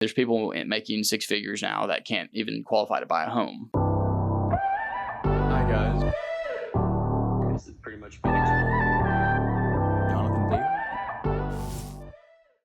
There's people making six figures now that can't even qualify to buy a home. Hi guys. This is pretty much been Jonathon Daily.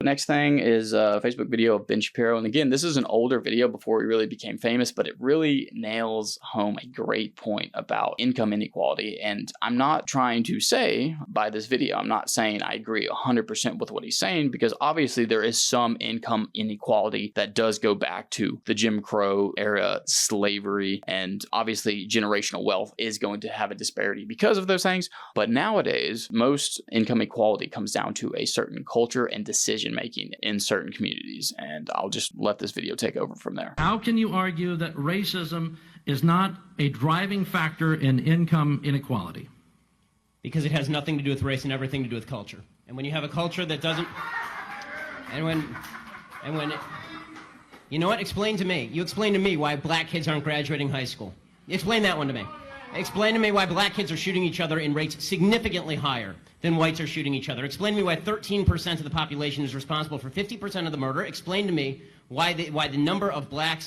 Next thing is a Facebook video of Ben Shapiro. And again, this is an older video before he really became famous, but it really nails home a great point about income inequality. And I'm not trying to say by this video, I'm not saying I agree 100% with what he's saying, because obviously there is some income inequality that does go back to the Jim Crow era, slavery, and obviously generational wealth is going to have a disparity because of those things. But nowadays, most income equality comes down to a certain culture and decision making in certain communities. And I'll just let this video take over from there. How can you argue that racism is not a driving factor in income inequality? Because it has nothing to do with race and everything to do with culture. And when you have a culture that doesn't, you know what? Explain to me. You explain to me why black kids aren't graduating high school. Explain that one to me. Explain to me why black kids are shooting each other in rates significantly higher than whites are shooting each other. Explain to me why 13% of the population is responsible for 50% of the murder. Explain to me why the number of black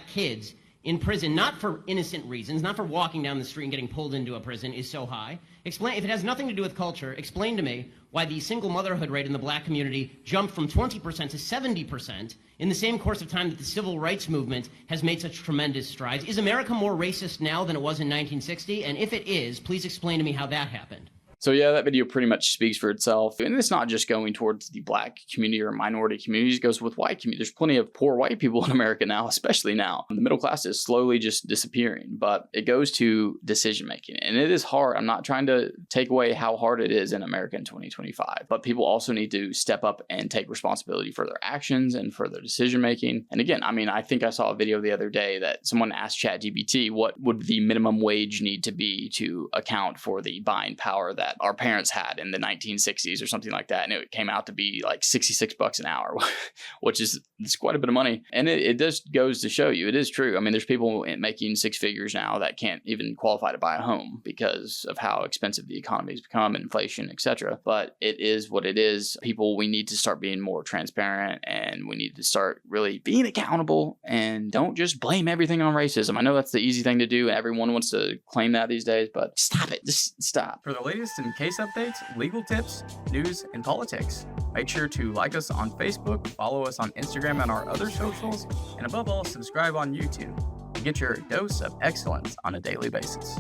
kids in prison, not for innocent reasons, not for walking down the street and getting pulled into a prison, is so high. Explain, if it has nothing to do with culture, explain to me why the single motherhood rate in the black community jumped from 20% to 70% in the same course of time that the civil rights movement has made such tremendous strides. Is America more racist now than it was in 1960? And if it is, please explain to me how that happened. So yeah, that video pretty much speaks for itself. And it's not just going towards the black community or minority communities, it goes with white communities. There's plenty of poor white people in America now, especially now. The middle class is slowly just disappearing, but it goes to decision making. And it is hard. I'm not trying to take away how hard it is in America in 2025, but people also need to step up and take responsibility for their actions and for their decision making. And again, I mean, I think I saw a video the other day that someone asked ChatGPT, what would the minimum wage need to be to account for the buying power that our parents had in the 1960s or something like that. And it came out to be like $66 an hour, which is quite a bit of money. And it just goes to show you, it is true. I mean, there's people making six figures now that can't even qualify to buy a home because of how expensive the economy has become, inflation, etc. But it is what it is. People, we need to start being more transparent, and we need to start really being accountable, and don't just blame everything on racism. I know that's the easy thing to do, and everyone wants to claim that these days, but stop it. Just stop. For the latest in case updates, legal tips, news, and politics, make sure to like us on Facebook, follow us on Instagram and our other socials, and above all, subscribe on YouTube to get your dose of excellence on a daily basis.